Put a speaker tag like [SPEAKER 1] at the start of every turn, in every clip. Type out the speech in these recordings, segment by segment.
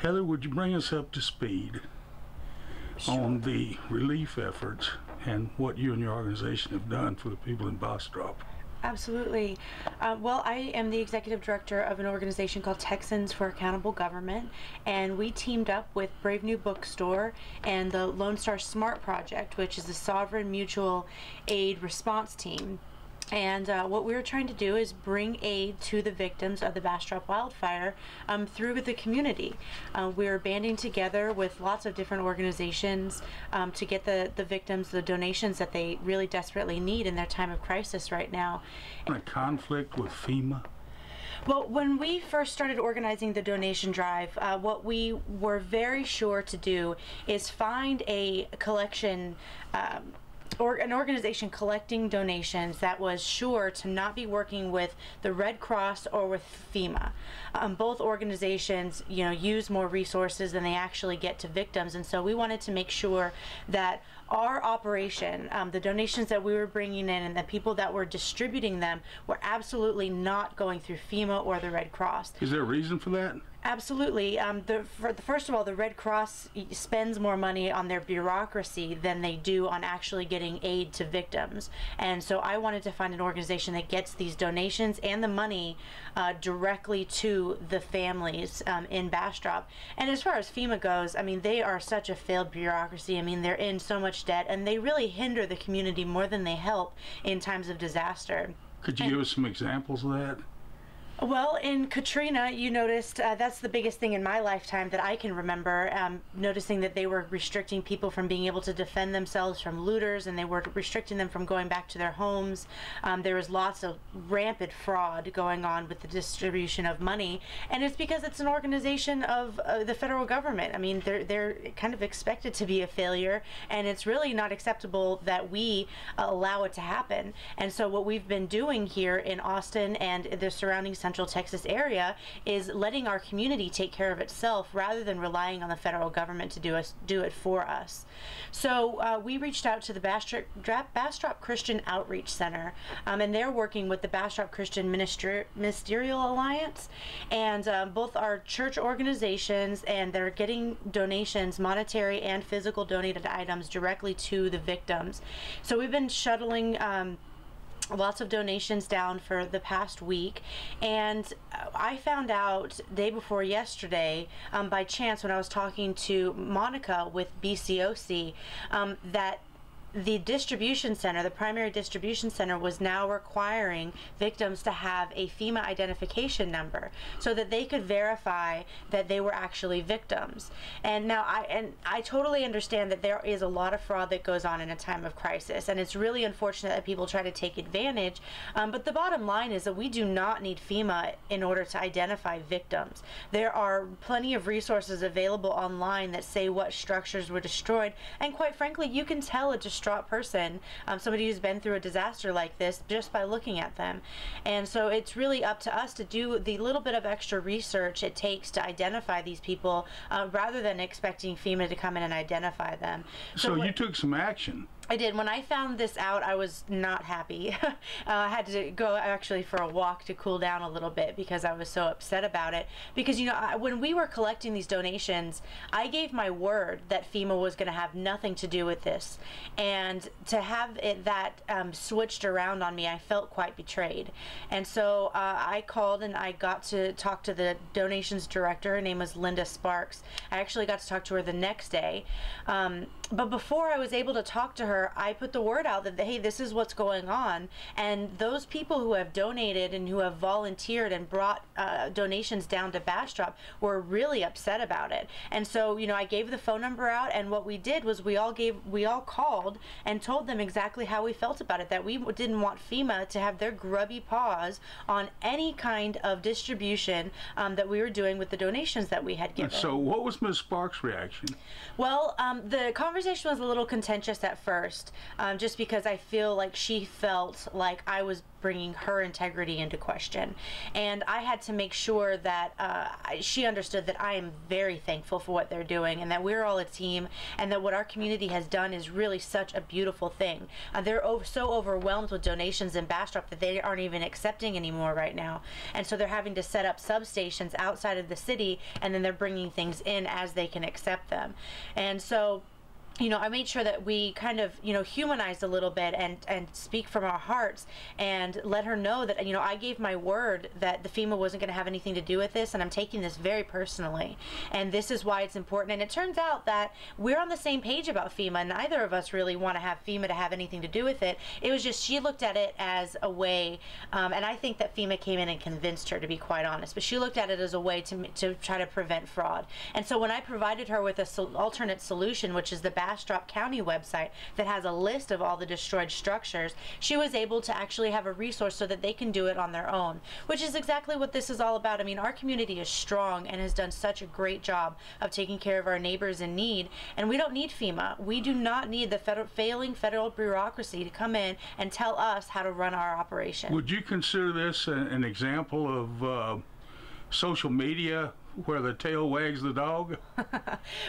[SPEAKER 1] Heather, would you bring us up to speed on the relief efforts and what you and your organization have done for the people in Bastrop?
[SPEAKER 2] Absolutely. Well, I am the executive director of an organization called Texans for Accountable Government, and we teamed up with Brave New Bookstore and the Lone Star SMART Project, which is the Sovereign Mutual Aid Response Team. And what we were trying to do is bring aid to the victims of the Bastrop wildfire through the community. We were banding together with lots of different organizations to get the victims the donations that they really desperately need in their time of crisis right now.
[SPEAKER 1] A conflict with FEMA?
[SPEAKER 2] Well, when we first started organizing the donation drive, what we were very sure to do is find a collection or an organization collecting donations that was sure to not be working with the Red Cross or with FEMA. Both organizations, use more resources than they actually get to victims, and so we wanted to make sure that our operation, the donations that we were bringing in and the people that were distributing them, were absolutely not going through FEMA or the Red Cross.
[SPEAKER 1] Is there a reason for that?
[SPEAKER 2] Absolutely. First of all, the Red Cross spends more money on their bureaucracy than they do on actually getting aid to victims. And so I wanted to find an organization that gets these donations and the money directly to the families in Bastrop. And as far as FEMA goes, I mean, they are such a failed bureaucracy. I mean, they're in so much debt, and they really hinder the community more than they help in times of disaster.
[SPEAKER 1] Could you give us some examples of that?
[SPEAKER 2] Well, in Katrina, you noticed that's the biggest thing in my lifetime that I can remember, noticing that they were restricting people from being able to defend themselves from looters, and they were restricting them from going back to their homes. There was lots of rampant fraud going on with the distribution of money, and it's because it's an organization of the federal government. I mean, they're kind of expected to be a failure, and it's really not acceptable that we allow it to happen. And so what we've been doing here in Austin and the surrounding Central Texas area is letting our community take care of itself rather than relying on the federal government to do it for us. So we reached out to the Bastrop Christian Outreach Center, and they're working with the Bastrop Christian Ministerial Alliance, and both are church organizations, and they're getting donations, monetary and physical donated items, directly to the victims. So we've been shuttling lots of donations down for the past week, and I found out day before yesterday by chance when I was talking to Monica with BCOC that the distribution center, the primary distribution center, was now requiring victims to have a FEMA identification number so that they could verify that they were actually victims. And now I totally understand that there is a lot of fraud that goes on in a time of crisis, and it's really unfortunate that people try to take advantage, but the bottom line is that we do not need FEMA in order to identify victims. There are plenty of resources available online that say what structures were destroyed, and quite frankly, you can tell a distraught person, somebody who's been through a disaster like this, just by looking at them. And so it's really up to us to do the little bit of extra research it takes to identify these people, rather than expecting FEMA to come in and identify them.
[SPEAKER 1] So you took some action.
[SPEAKER 2] I did. When I found this out, I was not happy. I had to go actually for a walk to cool down a little bit because I was so upset about it. Because, when we were collecting these donations, I gave my word that FEMA was going to have nothing to do with this. And to have that switched around on me, I felt quite betrayed. And so I called and I got to talk to the donations director. Her name was Linda Sparks. I actually got to talk to her the next day. But before I was able to talk to her, I put the word out that, hey, this is what's going on, and those people who have donated and who have volunteered and brought donations down to Bastrop were really upset about it. And so, I gave the phone number out, and what we did was we all called and told them exactly how we felt about it, that we didn't want FEMA to have their grubby paws on any kind of distribution that we were doing with the donations that we had given.
[SPEAKER 1] So what was Ms. Sparks' reaction?
[SPEAKER 2] Well, the conversation was a little contentious at first. first, just because I feel like she felt like I was bringing her integrity into question. And I had to make sure that she understood that I am very thankful for what they're doing, and that we're all a team, and that what our community has done is really such a beautiful thing. They're so overwhelmed with donations in Bastrop that they aren't even accepting anymore right now. And so they're having to set up substations outside of the city, and then they're bringing things in as they can accept them. And so, you know, I made sure that we kind of, you know, humanized a little bit and speak from our hearts, and let her know that, you know, I gave my word that the FEMA wasn't going to have anything to do with this, and I'm taking this very personally, and this is why it's important. And it turns out that we're on the same page about FEMA. Neither of us really want to have FEMA to have anything to do with it. It was just she looked at it as a way, and I think that FEMA came in and convinced her, to be quite honest, but she looked at it as a way to try to prevent fraud. And so when I provided her with a alternate solution, which is the Bastrop County website that has a list of all the destroyed structures, she was able to actually have a resource so that they can do it on their own, which is exactly what this is all about. I mean, our community is strong and has done such a great job of taking care of our neighbors in need, and we don't need FEMA. We do not need the failing federal bureaucracy to come in and tell us how to run our operation.
[SPEAKER 1] Would you consider this an example of social media where the tail wags the dog?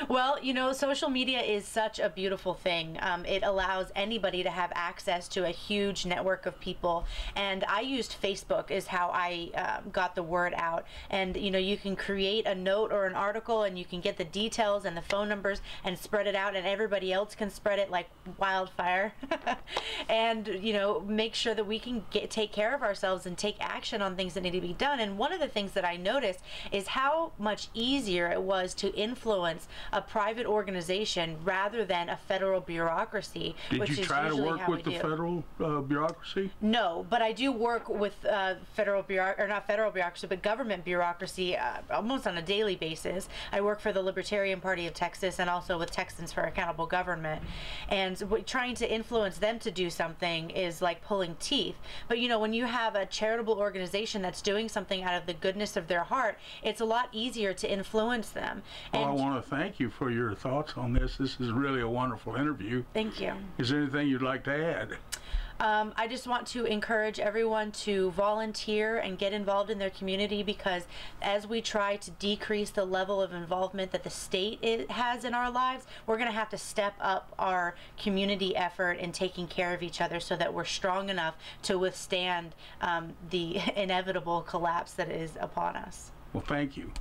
[SPEAKER 2] Well, you know, social media is such a beautiful thing. It allows anybody to have access to a huge network of people, and I used Facebook is how I got the word out. And you know, you can create a note or an article, and you can get the details and the phone numbers and spread it out, and everybody else can spread it like wildfire. And you know, make sure that we can take care of ourselves and take action on things that need to be done. And one of the things that I noticed is how much easier it was to influence a private organization rather than a federal bureaucracy.
[SPEAKER 1] Did you try to work with the federal bureaucracy?
[SPEAKER 2] No, but I do work with not federal bureaucracy, but government bureaucracy almost on a daily basis. I work for the Libertarian Party of Texas and also with Texans for Accountable Government. And trying to influence them to do something is like pulling teeth. But you know, when you have a charitable organization that's doing something out of the goodness of their heart, it's a lot easier to influence them.
[SPEAKER 1] Well, I want to thank you for your thoughts on this. This is really a wonderful interview.
[SPEAKER 2] Thank you.
[SPEAKER 1] Is there anything you'd like to add?
[SPEAKER 2] I just want to encourage everyone to volunteer and get involved in their community, because as we try to decrease the level of involvement that the state has in our lives, we're going to have to step up our community effort in taking care of each other so that we're strong enough to withstand the inevitable collapse that is upon us.
[SPEAKER 1] Well, thank you.